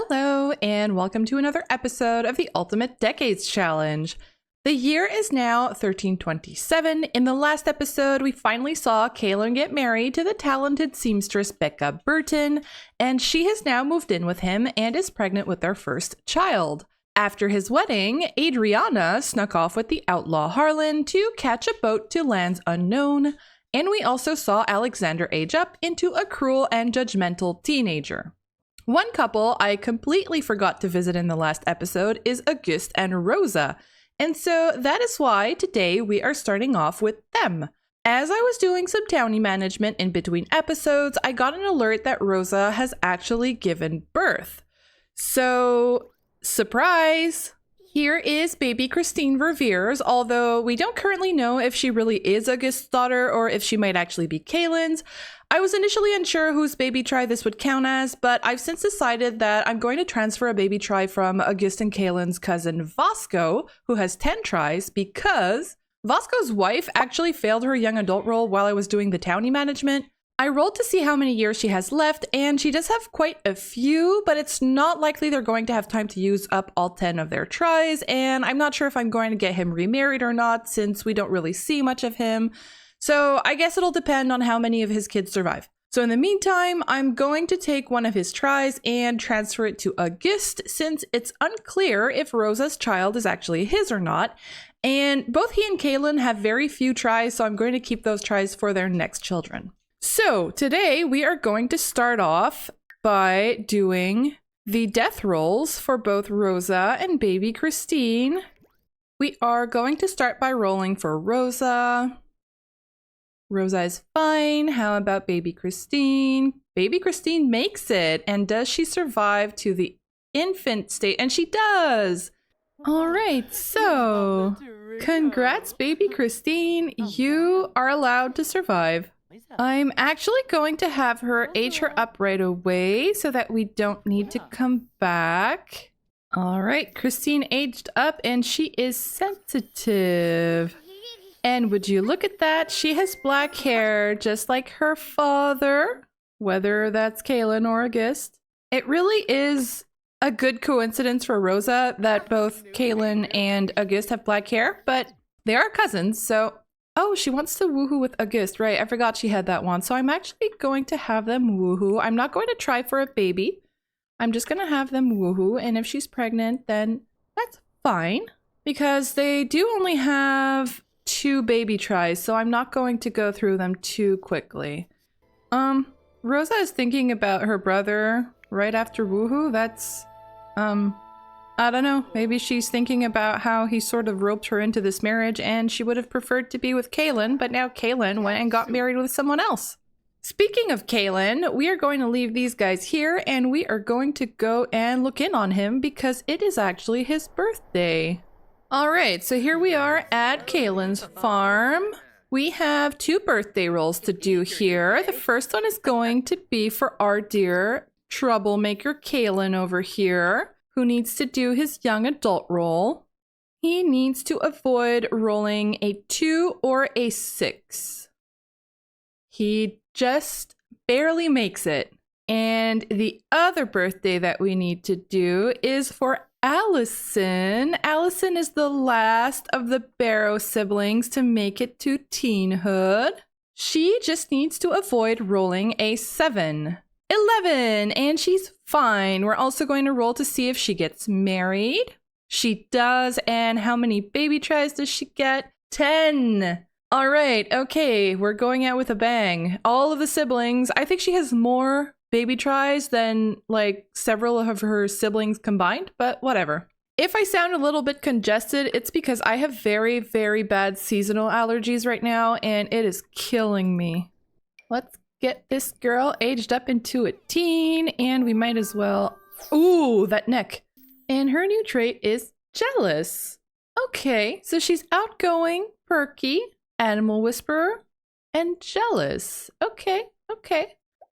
Hello, and welcome to another episode of the Ultimate Decades Challenge. The year is now 1327. In the last episode, we finally saw Cailan get married to the talented seamstress Becca Burton, and she has now moved in with him and is pregnant with their first child. After his wedding, Adriana snuck off with the outlaw Harlan to catch a boat to lands unknown, and we also saw Alexander age up into a cruel and judgmental teenager. One couple I completely forgot to visit in the last episode is Auguste and Rosa, and so that is why today we are starting off with them. As I was doing some townie management in between episodes, I got an alert that Rosa has actually given birth. So, surprise! Here is baby Christine Verviers, although we don't currently know if she really is Auguste's daughter or if she might actually be Cailan's. I was initially unsure whose baby try this would count as, but I've since decided that I'm going to transfer a baby try from Auguste and Cailan's cousin Vasco, who has 10 tries, because Vasco's wife actually failed her young adult role while I was doing the townie management. I rolled to see how many years she has left, and she does have quite a few, but it's not likely they're going to have time to use up all 10 of their tries, and I'm not sure if I'm going to get him remarried or not, since we don't really see much of him. So I guess it'll depend on how many of his kids survive. So in the meantime, I'm going to take one of his tries and transfer it to Auguste, since it's unclear if Rosa's child is actually his or not, and both he and Cailan have very few tries, so I'm going to keep those tries for their next children. So today we are going to start off by doing the death rolls for both Rosa and baby Christine. We are going to start by rolling for Rosa. Rosa is fine. How about baby Christine? Baby Christine makes it. And does she survive to the infant state? And she does. All right, so congrats, baby Christine. You are allowed to survive. I'm actually going to have her age her up right away so that we don't need to come back. All right, Christine aged up and she is sensitive. And would you look at that? She has black hair just like her father, whether that's Cailan or Auguste. It really is a good coincidence for Rosa that both Cailan and Auguste have black hair, but they are cousins, so... Oh, she wants to woohoo with Auguste, right? I forgot she had that one. So I'm actually going to have them woohoo. I'm not going to try for a baby. I'm just going to have them woohoo. And if she's pregnant, then that's fine. Because they do only have 2 baby tries. So I'm not going to go through them too quickly. Rosa is thinking about her brother right after woohoo. That's, I don't know, maybe she's thinking about how he sort of roped her into this marriage and she would have preferred to be with Cailan, but now Cailan went and got married with someone else. Speaking of Cailan, we are going to leave these guys here and we are going to go and look in on him because it is actually his birthday. All right, so here we are at Cailan's farm. We have 2 birthday rolls to do here. The first one is going to be for our dear troublemaker Cailan over here, who needs to do his young adult roll. He needs to avoid rolling a 2 or a 6. He just barely makes it. And the other birthday that we need to do is for Alyson. Alyson is the last of the Barrow siblings to make it to teenhood. She just needs to avoid rolling a 7. 11, and she's fine. We're also going to roll to see if she gets married. She does, and how many baby tries does she get? 10. All right, okay, we're going out with a bang. All of the siblings, I think she has more baby tries than like several of her siblings combined, but whatever. If I sound a little bit congested, it's because I have very, very bad seasonal allergies right now, and it is killing me. Let's get this girl aged up into a teen, and we might as well... Ooh, that neck. And her new trait is jealous. Okay, so she's outgoing, perky, animal whisperer, and jealous. Okay.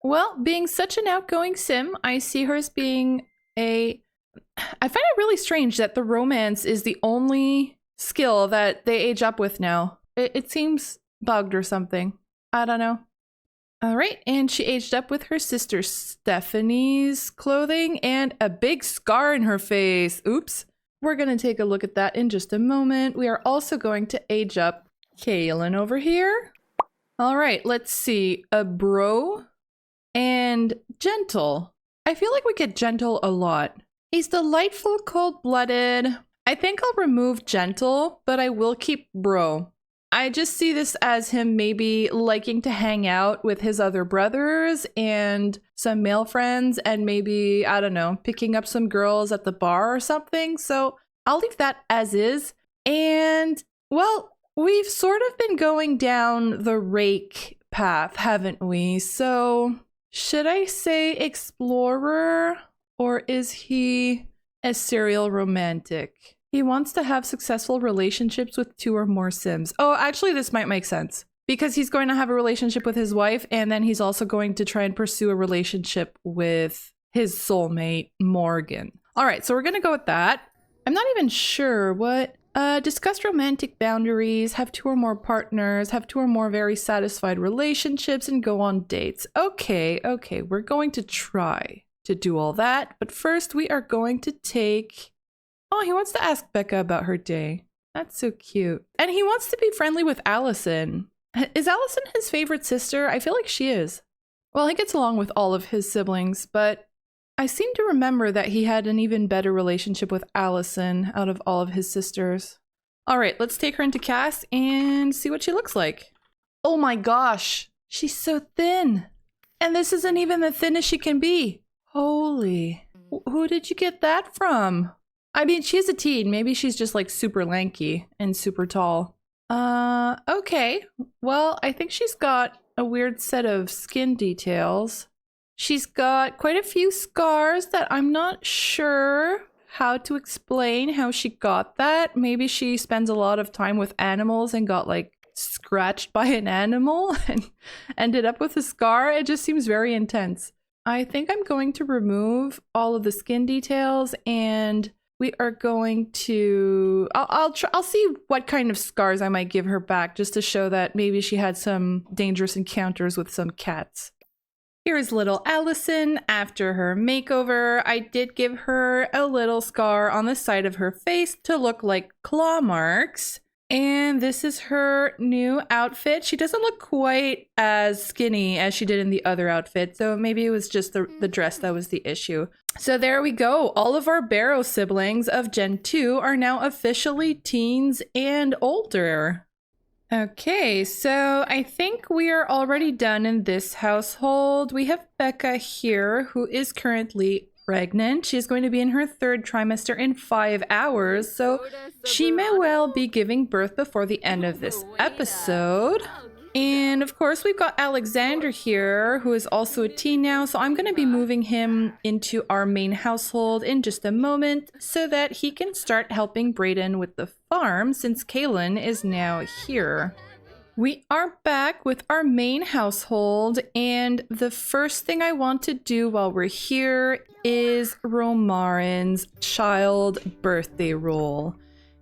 Well, being such an outgoing sim, I see her as being a... I find it really strange that the romance is the only skill that they age up with now. It seems bugged or something. I don't know. All right, and she aged up with her sister Stephanie's clothing and a big scar in her face. Oops. We're going to take a look at that in just a moment. We are also going to age up Cailan over here. All right, let's see. A bro and gentle. I feel like we get gentle a lot. He's delightful, cold-blooded. I think I'll remove gentle, but I will keep bro. I just see this as him maybe liking to hang out with his other brothers and some male friends and maybe, I don't know, picking up some girls at the bar or something. So I'll leave that as is. And, well, we've sort of been going down the rake path, haven't we? So should I say explorer, or is he a serial romantic? He wants to have successful relationships with 2 or more Sims. Oh, actually, this might make sense because he's going to have a relationship with his wife, and then he's also going to try and pursue a relationship with his soulmate, Morgan. All right, so we're going to go with that. I'm not even sure what. Discuss romantic boundaries, have 2 or more partners, have 2 or more very satisfied relationships, and go on dates. Okay, we're going to try to do all that, but first we are going to take... Oh, he wants to ask Becca about her day. That's so cute. And he wants to be friendly with Alyson. Is Alyson his favorite sister? I feel like she is. Well, he gets along with all of his siblings, but I seem to remember that he had an even better relationship with Alyson out of all of his sisters. All right, let's take her into cast and see what she looks like. Oh my gosh, she's so thin. And this isn't even the thinnest she can be. Holy, who did you get that from? I mean, she's a teen. Maybe she's just like super lanky and super tall. Okay. Well, I think she's got a weird set of skin details. She's got quite a few scars that I'm not sure how to explain how she got that. Maybe she spends a lot of time with animals and got like scratched by an animal and ended up with a scar. It just seems very intense. I think I'm going to remove all of the skin details, and we are going to... I'll see what kind of scars I might give her back just to show that maybe she had some dangerous encounters with some cats. Here's little Alyson after her makeover. I did give her a little scar on the side of her face to look like claw marks. And this is her new outfit. She doesn't look quite as skinny as she did in the other outfit, so maybe it was just the dress that was the issue. So there we go. All of our Barrow siblings of Gen 2 are now officially teens and older. Okay, so I think we are already done in this household. We have Becca here, who is currently pregnant. She's going to be in her 3rd trimester in 5 hours, so she may well be giving birth before the end of this episode. And of course, we've got Alexander here, who is also a teen now, so I'm going to be moving him into our main household in just a moment so that he can start helping Brayden with the farm since Cailan is now here. We are back with our main household, and the first thing I want to do while we're here is Romarin's child birthday roll.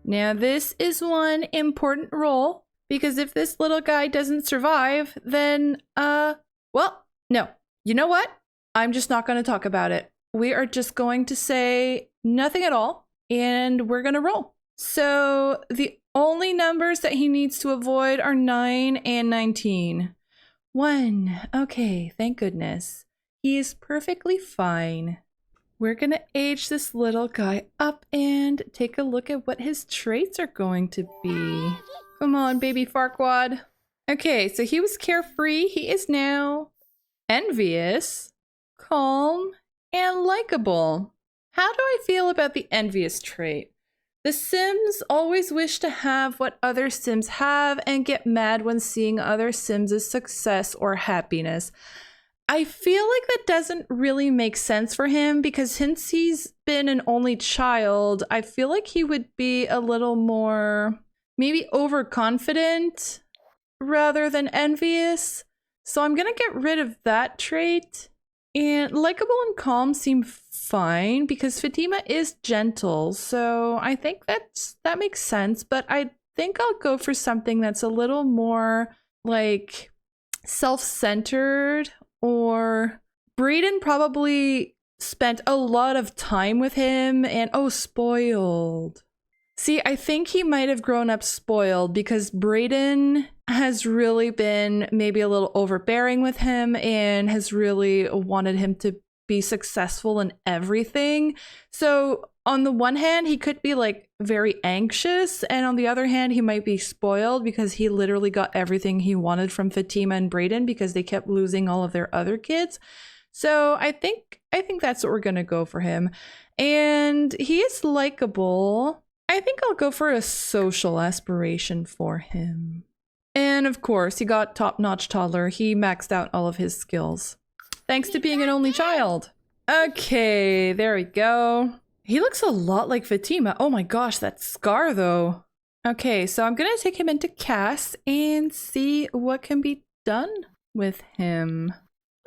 Now, this is one important roll, because if this little guy doesn't survive, then, well, no. You know what? I'm just not going to talk about it. We are just going to say nothing at all, and we're going to roll. So, the only numbers that he needs to avoid are 9 and 19. 1. Okay, thank goodness. He is perfectly fine. We're going to age this little guy up and take a look at what his traits are going to be. Come on, baby Farquaad. Okay, so he was carefree. He is now envious, calm, and likable. How do I feel about the envious trait? The Sims always wish to have what other Sims have and get mad when seeing other Sims' success or happiness. I feel like that doesn't really make sense for him because since he's been an only child, I feel like he would be a little more maybe overconfident rather than envious. So I'm gonna get rid of that trait. And likable and calm seem fine because Fatima is gentle, so I think that makes sense. But I think I'll go for something that's a little more like self-centered, or Brayden probably spent a lot of time with him and spoiled. See, I think he might have grown up spoiled because Brayden has really been maybe a little overbearing with him and has really wanted him to be successful in everything. So on the one hand, he could be like very anxious, and on the other hand, he might be spoiled because he literally got everything he wanted from Fatima and Brayden because they kept losing all of their other kids. So I think that's what we're gonna go for him. And he is likable. I think I'll go for a social aspiration for him. And of course, he got top-notch toddler. He maxed out all of his skills. Thanks to being an only child. Okay, there we go. He looks a lot like Fatima. Oh my gosh, that scar though. Okay, so I'm gonna take him into cast and see what can be done with him.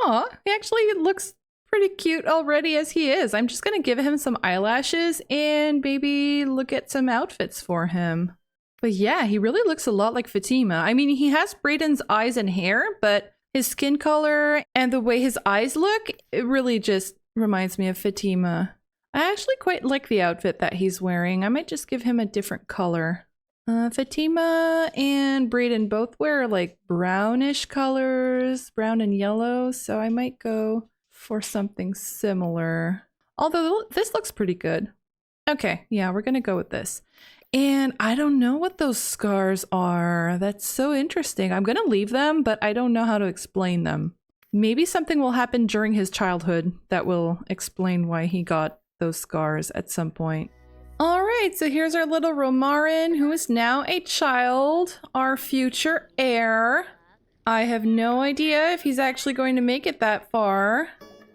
Aw, he actually looks pretty cute already as he is. I'm just gonna give him some eyelashes and maybe look at some outfits for him. But yeah, he really looks a lot like Fatima. I mean, he has Brayden's eyes and hair, but his skin color and the way his eyes look, it really just reminds me of Fatima. I actually quite like the outfit that he's wearing. I might just give him a different color. Fatima and Brayden both wear like brownish colors, brown and yellow, so I might go for something similar. Although this looks pretty good. Okay, yeah, we're gonna go with this. And I don't know what those scars are. That's so interesting. I'm gonna leave them, but I don't know how to explain them. Maybe something will happen during his childhood that will explain why he got those scars at some point. All right, so here's our little Romarin, who is now a child, our future heir. I have no idea if he's actually going to make it that far.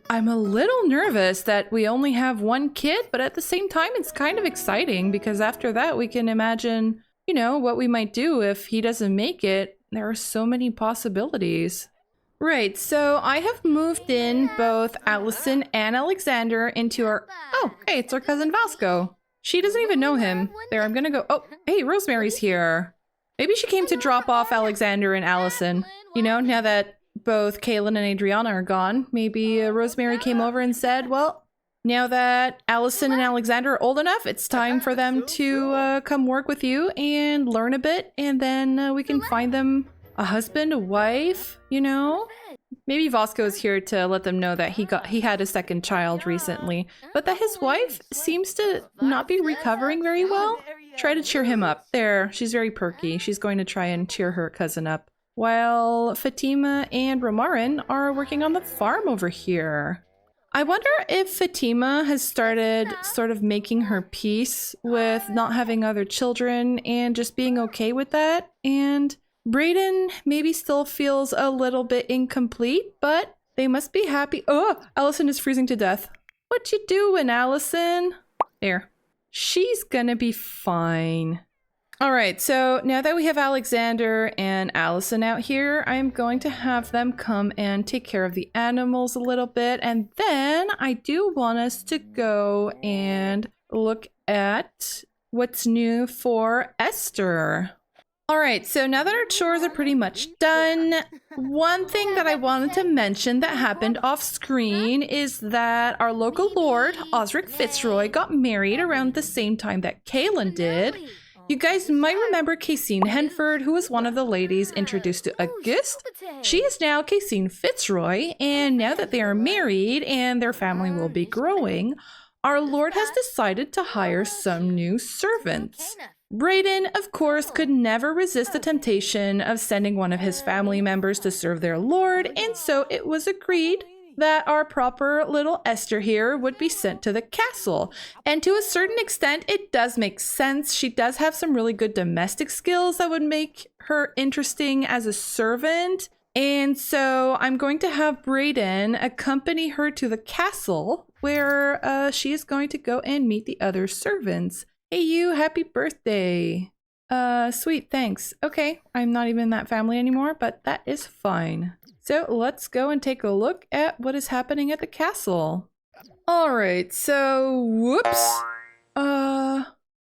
I'm a little nervous that we only have one kid, but at the same time, it's kind of exciting because after that, we can imagine, you know, what we might do if he doesn't make it. There are so many possibilities. Right, so I have moved in both Alyson and Alexander into our... Oh, hey, it's our cousin Vasco. She doesn't even know him. There, I'm gonna go... Oh, hey, Rosemary's here. Maybe she came to drop off Alexander and Alyson. You know, now that both Cailan and Adriana are gone, maybe Rosemary came over and said, well, now that Alyson and Alexander are old enough, it's time for them to come work with you and learn a bit, and then we can find them a husband, a wife, you know? Maybe Vasco is here to let them know that he had a second child recently, but that his wife seems to not be recovering very well. Try to cheer him up. There, she's very perky. She's going to try and cheer her cousin up. While Fatima and Romarin are working on the farm over here. I wonder if Fatima has started sort of making her peace with not having other children and just being okay with that. And Brayden maybe still feels a little bit incomplete, but they must be happy. Oh, Alyson is freezing to death. What you doing, Alyson? There. She's gonna be fine. All right, so now that we have Alexander and Alyson out here, I'm going to have them come and take care of the animals a little bit. And then I do want us to go and look at what's new for Esther. All right, so now that our chores are pretty much done, one thing that I wanted to mention that happened off screen is that our local lord, Osric Fitzroy, got married around the same time that Cailan did. You guys might remember Cassine Henford, who was one of the ladies introduced to Auguste. She is now Cassine Fitzroy, and now that they are married and their family will be growing, our lord has decided to hire some new servants. Brayden, of course, could never resist the temptation of sending one of his family members to serve their lord, and so it was agreed that our proper little Esther here would be sent to the castle. And to a certain extent, it does make sense. She does have some really good domestic skills that would make her interesting as a servant. And so I'm going to have Brayden accompany her to the castle where she is going to go and meet the other servants. Hey you, happy birthday. Sweet, thanks. Okay, I'm not even in that family anymore, but that is fine. So let's go and take a look at what is happening at the castle. All right, so whoops.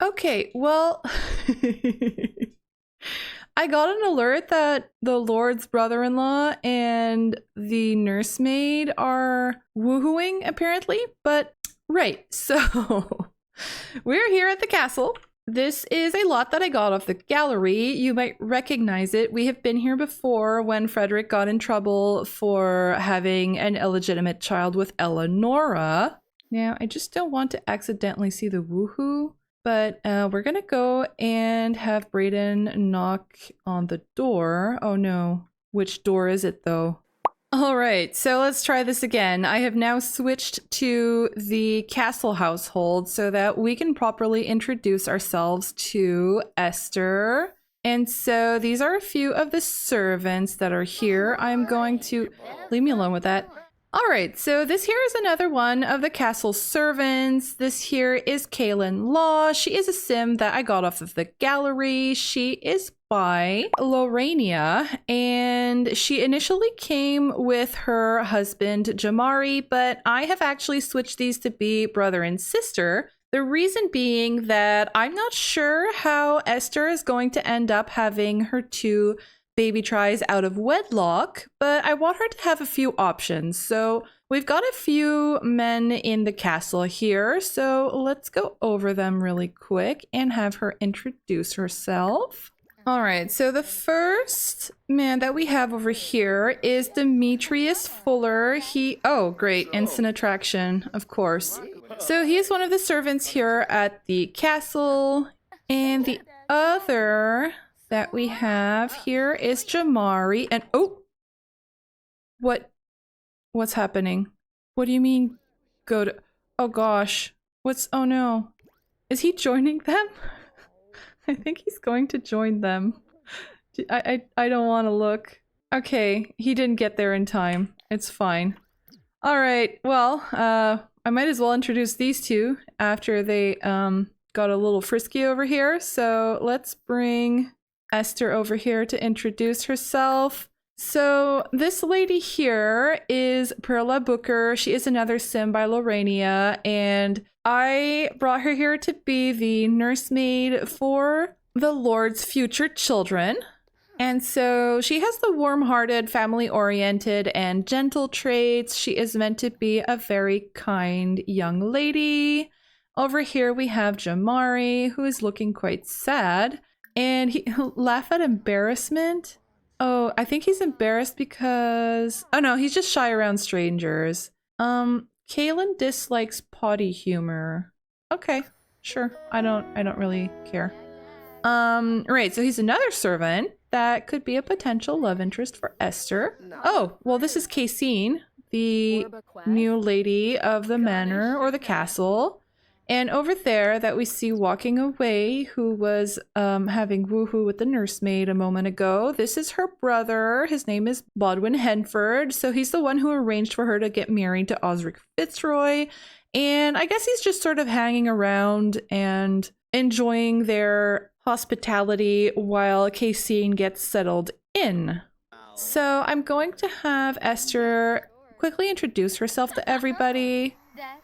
Okay, well, I got an alert that the Lord's brother-in-law and the nursemaid are woohooing, apparently. But, right, so we're here at the castle. This is a lot that I got off the gallery. You might recognize it. We have been here before when Frederick got in trouble for having an illegitimate child with Eleonora. Now, I just don't want to accidentally see the woohoo, but we're gonna go and have Brayden knock on the door. Oh no, which door is it though? All right, so let's try this again. I have now switched to the castle household so that we can properly introduce ourselves to Esther. And so these are a few of the servants that are here. I'm going to leave me alone with that. All right, so this here is another one of the castle servants. This here is Cailan Law. She is a sim that I got off of the gallery. She is by Lorania, and she initially came with her husband Jamari, but I have actually switched these to be brother and sister. The reason being that I'm not sure how Esther is going to end up having her two baby tries out of wedlock, but I want her to have a few options. So we've got a few men in the castle here, so let's go over them really quick and have her introduce herself. All right, so the first man that we have over here is Demetrius Fuller. Oh great, instant attraction, of course. So he is one of the servants here at the castle, and the other that we have here is Jamari, and what's happening? What do you mean go to, oh gosh, oh no, is he joining them? I think he's going to join them. I don't want to look. Okay, he didn't get there in time. It's fine. All right, well, I might as well introduce these two after they got a little frisky over here. So let's bring Esther over here to introduce herself. So this lady here is Perla Booker. She is another sim by Lorania, and I brought her here to be the nursemaid for the Lord's future children. And so she has the warm-hearted, family-oriented, and gentle traits. She is meant to be a very kind young lady. Over here we have Jamari, who is looking quite sad. And he laugh at embarrassment. Oh, I think he's embarrassed because, oh no, he's just shy around strangers. Cailan dislikes potty humor. Okay, sure. I don't really care. Right, so he's another servant that could be a potential love interest for Esther. Oh, well, this is Cailan, the new lady of the manor or the castle. And over there that we see walking away, who was having woohoo with the nursemaid a moment ago, this is her brother. His name is Bodwin Henford. So he's the one who arranged for her to get married to Osric Fitzroy. And I guess he's just sort of hanging around and enjoying their hospitality while Cailan gets settled in. So I'm going to have Esther quickly introduce herself to everybody.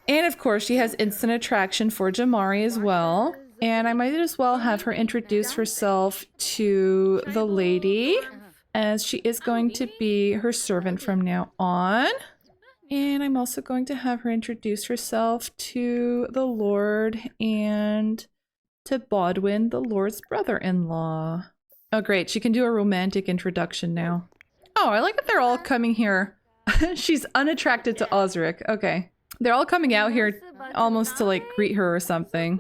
And of course, she has instant attraction for Jamari as well. And I might as well have her introduce herself to the lady, as she is going to be her servant from now on. And I'm also going to have her introduce herself to the Lord and to Bodwin, the Lord's brother-in-law. Oh great, she can do a romantic introduction now. Oh, I like that they're all coming here. She's unattracted to Osric. Okay. They're all coming out here almost to like greet her or something.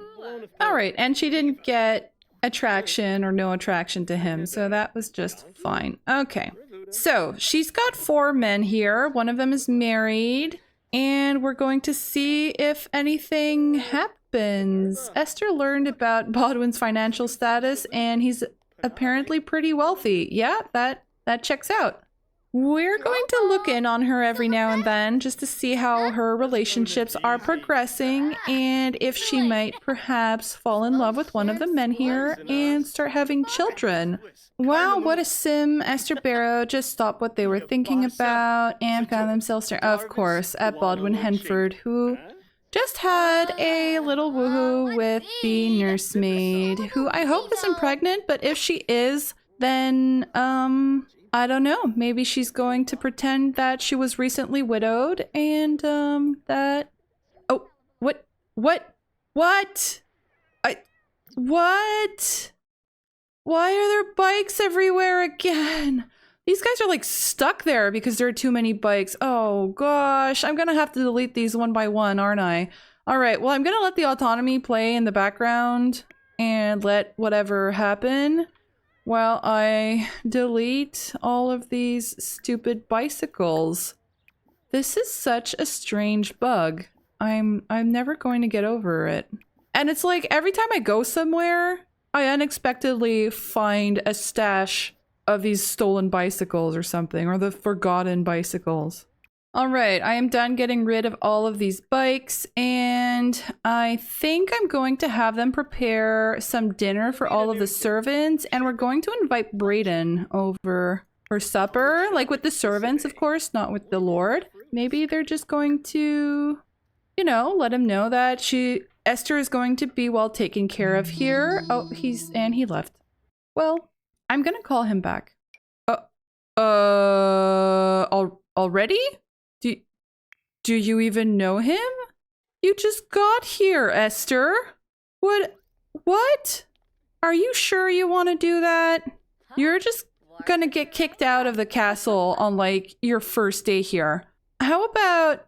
All right, and she didn't get attraction or no attraction to him, so that was just fine. Okay, so she's got 4 men here. One of them is married, and we're going to see if anything happens. Esther learned about Bodwin's financial status, and he's apparently pretty wealthy. Yeah, that checks out. We're going to look in on her every now and then just to see how her relationships are progressing and if she might perhaps fall in love with one of the men here and start having children. Wow, what a sim. Esther Barrow just stopped what they were thinking about and found themselves staring, of course, at Bodwin Henford, who just had a little woohoo with the nursemaid, who I hope isn't pregnant, but if she is, then, I don't know. Maybe she's going to pretend that she was recently widowed and, that... Oh, what? What? What? What? Why are there bikes everywhere again? These guys are like stuck there because there are too many bikes. Oh gosh, I'm gonna have to delete these one by one, aren't I? Alright, well I'm gonna let the autonomy play in the background and let whatever happen while I delete all of these stupid bicycles. This is such a strange bug. I'm never going to get over it. And it's like every time I go somewhere, I unexpectedly find a stash of these stolen bicycles or something, or the forgotten bicycles. Alright, I am done getting rid of all of these bikes, and I think I'm going to have them prepare some dinner for all of the servants, and we're going to invite Brayden over for supper, like with the servants, of course, not with the Lord. Maybe they're just going to, you know, let him know that Esther is going to be well taken care of here. Oh, he left. Well, I'm gonna call him back. Already? Do you even know him? You just got here, Esther. What? Are you sure you want to do that? You're just gonna get kicked out of the castle on like your first day here. How about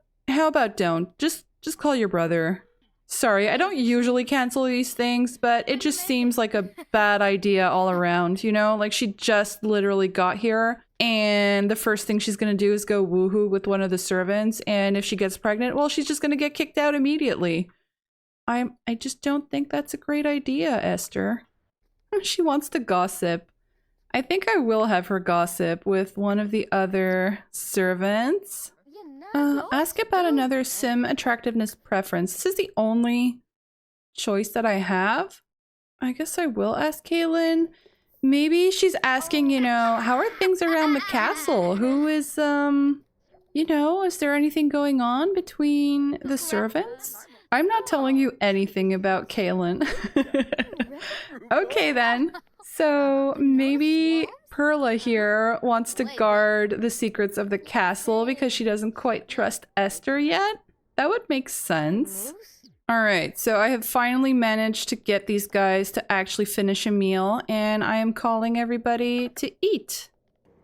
don't? Just call your brother. Sorry, I don't usually cancel these things, but it just seems like a bad idea all around, you know? Like she just literally got here and the first thing she's gonna do is go woohoo with one of the servants, and if she gets pregnant, well, she's just gonna get kicked out immediately. I just don't think that's a great idea, Esther. She wants to gossip. I think I will have her gossip with one of the other servants. Ask about another sim attractiveness preference. This is the only choice that I have. I guess I will ask Cailan. Maybe she's asking, you know, how are things around the castle? Who is, you know, is there anything going on between the servants? I'm not telling you anything about Cailan. Okay then. So maybe Perla here wants to guard the secrets of the castle because she doesn't quite trust Esther yet. That would make sense. Alright, so I have finally managed to get these guys to actually finish a meal, and I am calling everybody to eat.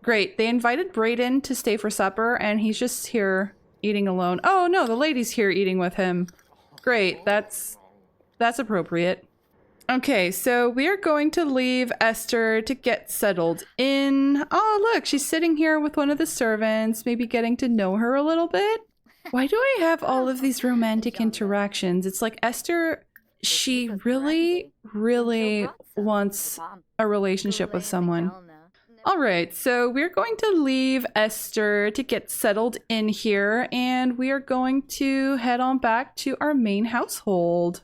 Great, they invited Brayden to stay for supper, and he's just here eating alone. Oh no, the lady's here eating with him. Great, that's appropriate. Okay, so we are going to leave Esther to get settled in. Oh, look, she's sitting here with one of the servants, maybe getting to know her a little bit. Why do I have all of these romantic interactions? It's like Esther, she really, really wants a relationship with someone. All right, so we're going to leave Esther to get settled in here, and we are going to head on back to our main household.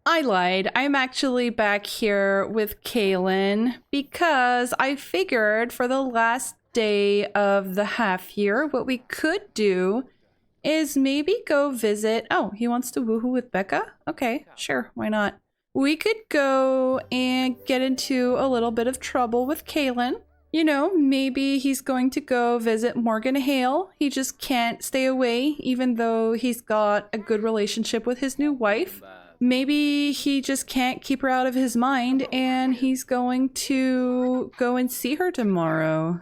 I lied. I'm actually back here with Cailan because I figured for the last day of the half year, what we could do is maybe go visit... Oh, he wants to woohoo with Becca? Okay, sure, why not? We could go and get into a little bit of trouble with Cailan. You know, maybe he's going to go visit Morgan Hale. He just can't stay away, even though he's got a good relationship with his new wife. Maybe he just can't keep her out of his mind, and he's going to go and see her tomorrow.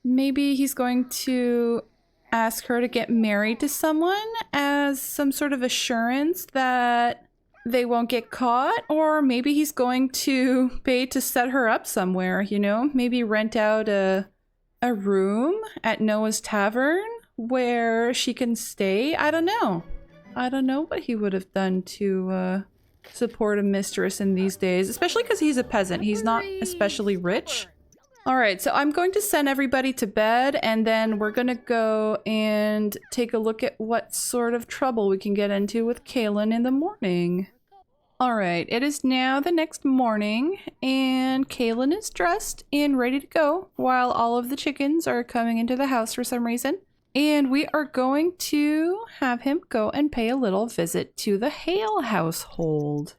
Maybe he's going to ask her to get married to someone as some sort of assurance that they won't get caught, or maybe he's going to pay to set her up somewhere, you know? Maybe rent out a room at Noah's Tavern where she can stay. I don't know. I don't know what he would have done to support a mistress in these days, especially because he's a peasant. He's not especially rich. All right, so I'm going to send everybody to bed, and then we're going to go and take a look at what sort of trouble we can get into with Cailan in the morning. All right, it is now the next morning, and Cailan is dressed and ready to go while all of the chickens are coming into the house for some reason. And we are going to have him go and pay a little visit to the Hale household.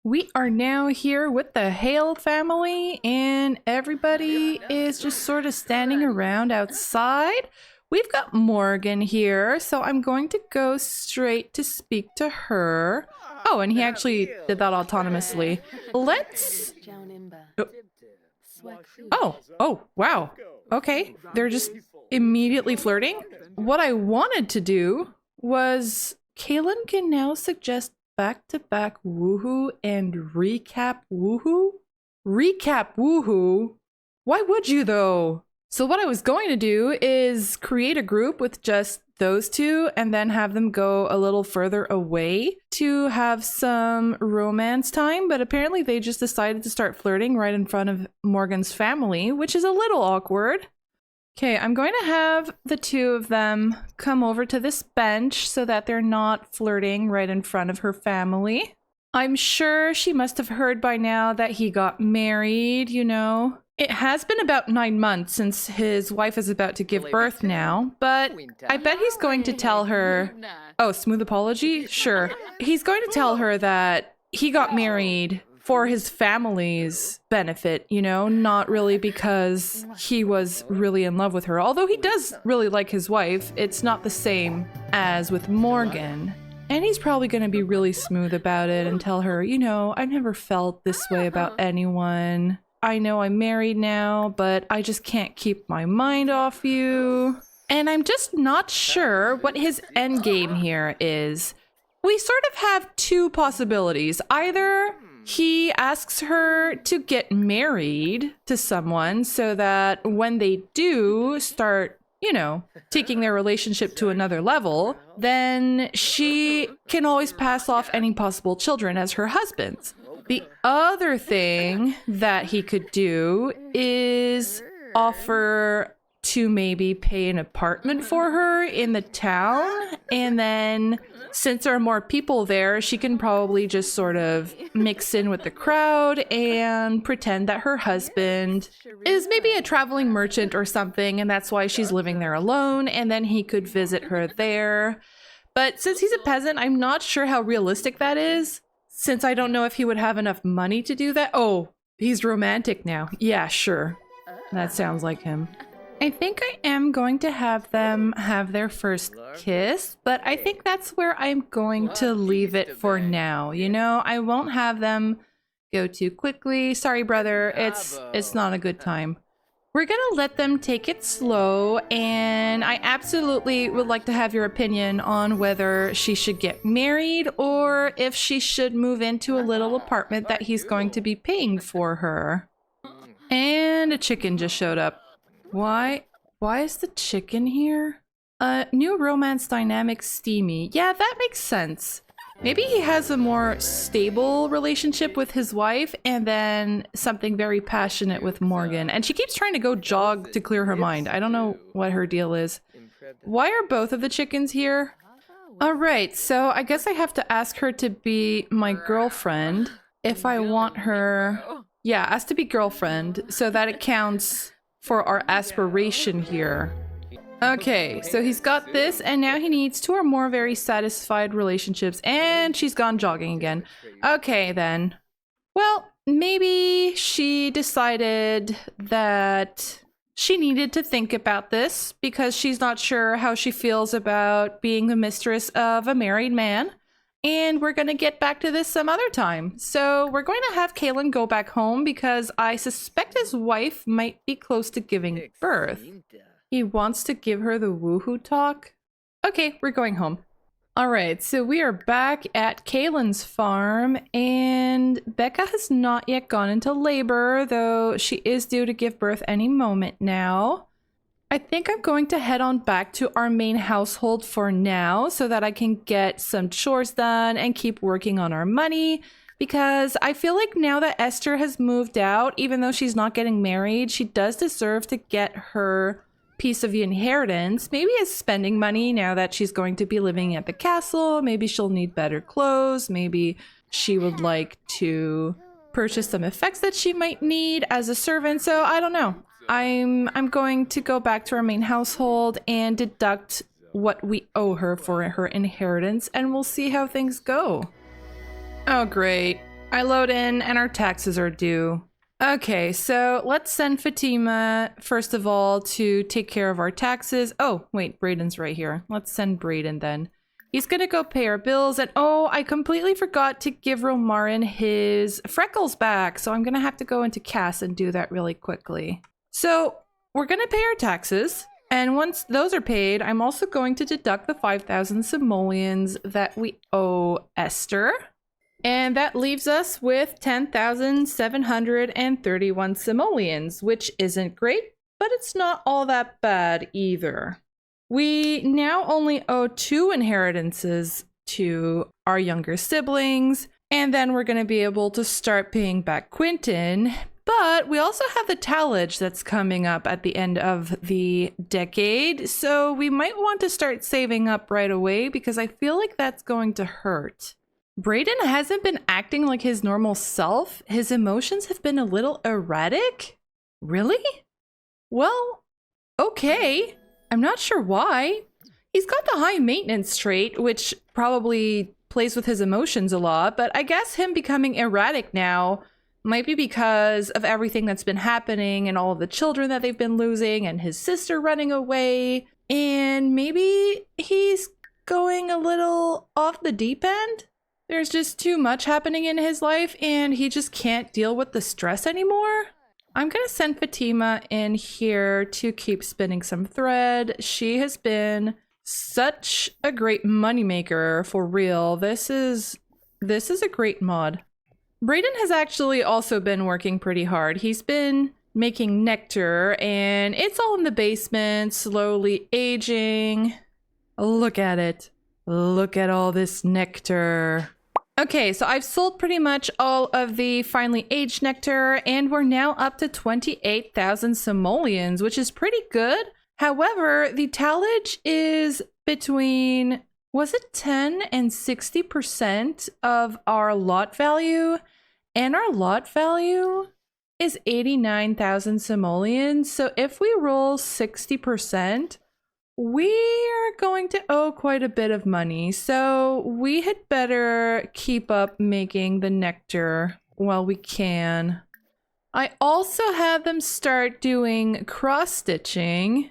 We are now here with the Hale family, and everybody is just sort of standing around outside. We've got Morgan here, so I'm going to go straight to speak to her. Oh, and he actually did that autonomously. Let's... Oh, wow. Okay, they're just immediately flirting. What I wanted to do was Cailan can now suggest back-to-back woohoo and recap woohoo? Recap woohoo? Why would you though? So what I was going to do is create a group with just those two and then have them go a little further away to have some romance time, but apparently they just decided to start flirting right in front of Morgan's family, which is a little awkward. Okay, I'm going to have the two of them come over to this bench so that they're not flirting right in front of her family. I'm sure she must have heard by now that he got married, you know. It has been about 9 months since his wife is about to give birth now, but I bet he's going to tell her... Oh, smooth apology? Sure. He's going to tell her that he got married for his family's benefit, you know, not really because he was really in love with her. Although he does really like his wife, it's not the same as with Morgan. And he's probably going to be really smooth about it and tell her, you know, I've never felt this way about anyone. I know I'm married now, but I just can't keep my mind off you. And I'm just not sure what his end game here is. We sort of have two possibilities. Either he asks her to get married to someone so that when they do start, you know, taking their relationship to another level, then she can always pass off any possible children as her husband's. The other thing that he could do is offer to maybe pay an apartment for her in the town, and then since there are more people there, she can probably just sort of mix in with the crowd and pretend that her husband is maybe a traveling merchant or something, and that's why she's living there alone, and then he could visit her there. But since he's a peasant, I'm not sure how realistic that is, since I don't know if he would have enough money to do that. Oh, he's romantic now. Yeah, sure. That sounds like him. I think I am going to have them have their first kiss, but I think that's where I'm going to leave it for now. You know, I won't have them go too quickly. Sorry, brother. It's not a good time. We're gonna let them take it slow, and I absolutely would like to have your opinion on whether she should get married or if she should move into a little apartment that he's going to be paying for her. And a chicken just showed up. Why is the chicken here? New romance dynamic steamy. Yeah, that makes sense. Maybe he has a more stable relationship with his wife and then something very passionate with Morgan. And she keeps trying to go jog to clear her mind. I don't know what her deal is. Why are both of the chickens here? Alright, so I guess I have to ask her to be my girlfriend if I want her... Yeah, ask to be girlfriend so that it counts for our aspiration here. Okay, so he's got this, and now he needs 2 or more very satisfied relationships, and she's gone jogging again. Okay, then. Well, maybe she decided that she needed to think about this because she's not sure how she feels about being the mistress of a married man. And we're going to get back to this some other time. So we're going to have Cailan go back home because I suspect his wife might be close to giving birth. He wants to give her the woohoo talk. Okay, we're going home. Alright, so we are back at Cailan's farm, and Becca has not yet gone into labor, though she is due to give birth any moment now. I think I'm going to head on back to our main household for now so that I can get some chores done and keep working on our money, because I feel like now that Esther has moved out, even though she's not getting married, she does deserve to get her piece of the inheritance, maybe as spending money now that she's going to be living at the castle. Maybe she'll need better clothes. Maybe she would like to purchase some effects that she might need as a servant. So I don't know. I'm going to go back to our main household and deduct what we owe her for her inheritance, and we'll see how things go. Oh, great. I load in and our taxes are due. Okay, so let's send Fatima, first of all, to take care of our taxes. Oh, wait, Brayden's right here. Let's send Brayden then. He's gonna go pay our bills, and oh, I completely forgot to give Romarin his freckles back, so I'm gonna have to go into Cass and do that really quickly. So, we're gonna pay our taxes, and once those are paid, I'm also going to deduct the 5,000 simoleons that we owe Esther. And that leaves us with 10,731 simoleons, which isn't great, but it's not all that bad either. We now only owe 2 inheritances to our younger siblings, and then we're going to be able to start paying back Quentin. But we also have the tallage that's coming up at the end of the decade, so we might want to start saving up right away because I feel like that's going to hurt. Brayden hasn't been acting like his normal self. His emotions have been a little erratic. Really? Well, okay. I'm not sure why. He's got the high maintenance trait, which probably plays with his emotions a lot, but I guess him becoming erratic now might be because of everything that's been happening and all of the children that they've been losing and his sister running away. And maybe he's going a little off the deep end? There's just too much happening in his life and he just can't deal with the stress anymore. I'm gonna send Fatima in here to keep spinning some thread. She has been such a great moneymaker for real. This is a great mod. Brayden has actually also been working pretty hard. He's been making nectar and it's all in the basement, slowly aging. Look at it. Look at all this nectar. Okay, so I've sold pretty much all of the finely aged nectar, and we're now up to 28,000 simoleons, which is pretty good. However, the tallage is between, was it 10 and 60% of our lot value? And our lot value is 89,000 simoleons. So if we roll 60%, we are going to owe quite a bit of money, so we had better keep up making the nectar while we can. I also had them start doing cross-stitching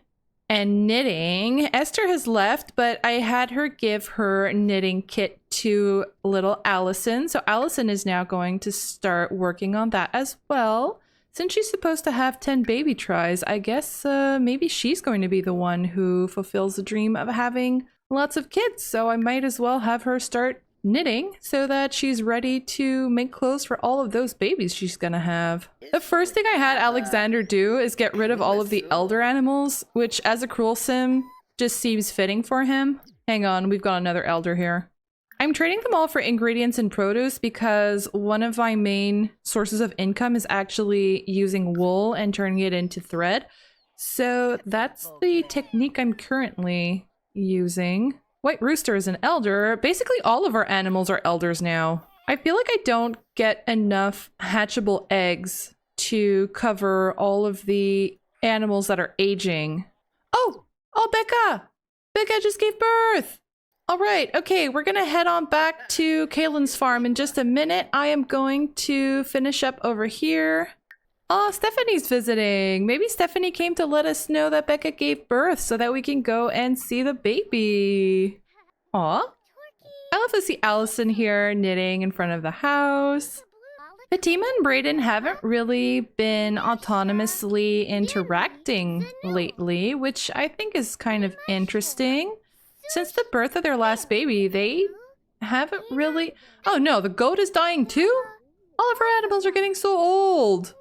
and knitting. Esther has left, but I had her give her knitting kit to little Alyson, so Alyson is now going to start working on that as well. Since she's supposed to have 10 baby tries, I guess maybe she's going to be the one who fulfills the dream of having lots of kids. So I might as well have her start knitting so that she's ready to make clothes for all of those babies she's gonna have. The first thing I had Alexander do is get rid of all of the elder animals, which as a cruel sim just seems fitting for him. Hang on, we've got another elder here. I'm trading them all for ingredients and produce because one of my main sources of income is actually using wool and turning it into thread. So that's the technique I'm currently using. White Rooster is an elder. Basically all of our animals are elders now. I feel like I don't get enough hatchable eggs to cover all of the animals that are aging. Oh, Becca! Becca just gave birth! All right, okay, we're gonna head on back to Cailan's farm in just a minute. I am going to finish up over here. Oh, Stephanie's visiting. Maybe Stephanie came to let us know that Becca gave birth so that we can go and see the baby. Aw. I love to see Alyson here knitting in front of the house. Fatima and Brayden haven't really been autonomously interacting lately, which I think is kind of interesting. Since the birth of their last baby, they haven't really... Oh no, the goat is dying too? All of her animals are getting so old.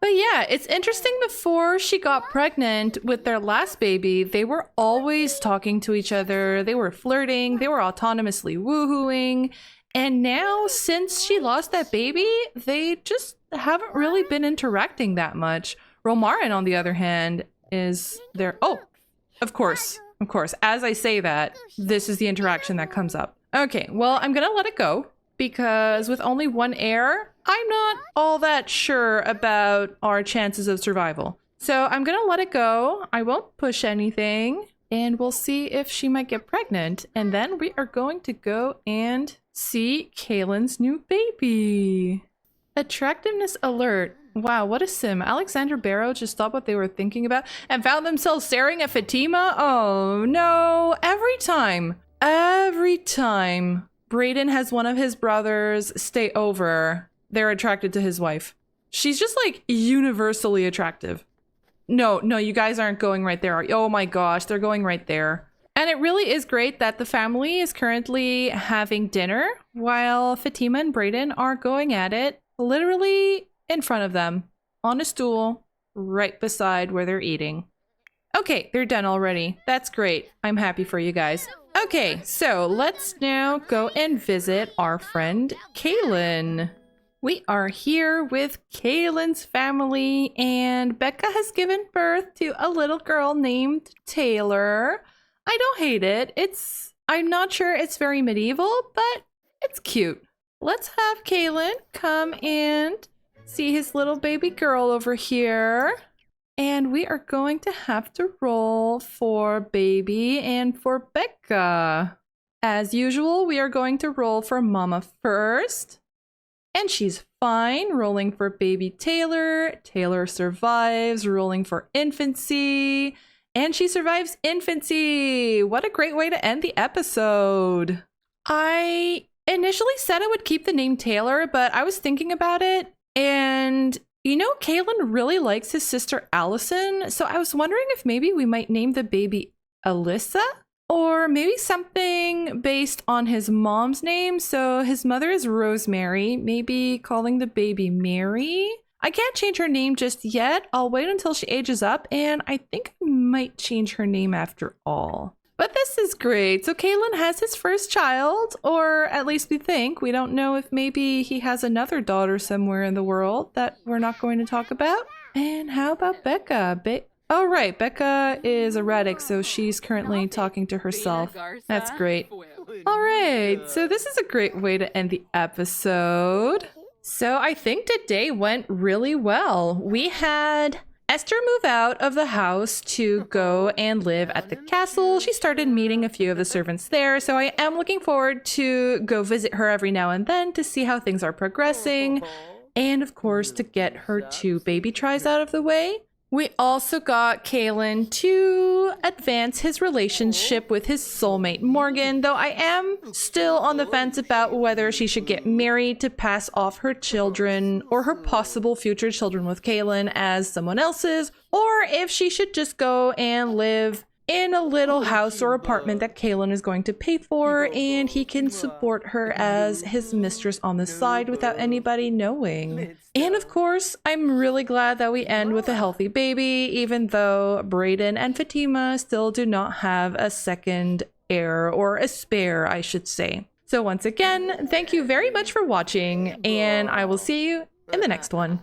But yeah, it's interesting, before she got pregnant with their last baby, they were always talking to each other, they were flirting, they were autonomously woohooing. And now, since she lost that baby, they just haven't really been interacting that much. Romarin, on the other hand, is there... Oh, of course. Of course, as I say that, this is the interaction that comes up. Okay, well, I'm gonna let it go because with only one heir, I'm not all that sure about our chances of survival. So I'm gonna let it go. I won't push anything and we'll see if she might get pregnant. And then we are going to go and see Cailan's new baby. Attractiveness alert. Wow, what a sim. Alexander Barrow just stopped what they were thinking about and found themselves staring at Fatima? Oh no, every time Brayden has one of his brothers stay over, they're attracted to his wife. She's just like universally attractive. No, you guys aren't going right there. Oh my gosh, they're going right there. And it really is great that the family is currently having dinner while Fatima and Brayden are going at it, literally in front of them, on a stool, right beside where they're eating. Okay, they're done already. That's great. I'm happy for you guys. Okay, so let's now go and visit our friend Cailan. We are here with Cailan's family, and Becca has given birth to a little girl named Taylor. I don't hate it. I'm not sure it's very medieval, but it's cute. Let's have Cailan come and see his little baby girl over here. And we are going to have to roll for baby and for Becca. As usual, we are going to roll for Mama first. And she's fine, rolling for baby Taylor. Taylor survives, rolling for infancy. And she survives infancy. What a great way to end the episode. I initially said I would keep the name Taylor, but I was thinking about it. And, you know, Cailan really likes his sister Alyson. So I was wondering if maybe we might name the baby Alyssa? Or maybe something based on his mom's name. So his mother is Rosemary. Maybe calling the baby Mary? I can't change her name just yet. I'll wait until she ages up, and I think I might change her name after all. But this is great. So Cailan has his first child, or at least we think. We don't know if maybe he has another daughter somewhere in the world that we're not going to talk about. And how about Becca? Oh, right. Becca is erratic, so she's currently talking to herself. That's great. All right. So this is a great way to end the episode. So I think today went really well. We had Esther move out of the house to go and live at the castle. She started meeting a few of the servants there, so I am looking forward to go visit her every now and then to see how things are progressing. And of course, to get her 2 baby tries out of the way. We also got Cailan to advance his relationship with his soulmate Morgan, though I am still on the fence about whether she should get married to pass off her children or her possible future children with Cailan as someone else's, or if she should just go and live in a little house or apartment that Cailan is going to pay for, and he can support her as his mistress on the side without anybody knowing. And of course, I'm really glad that we end with a healthy baby, even though Brayden and Fatima still do not have a second heir, or a spare, I should say. So once again, thank you very much for watching, and I will see you in the next one.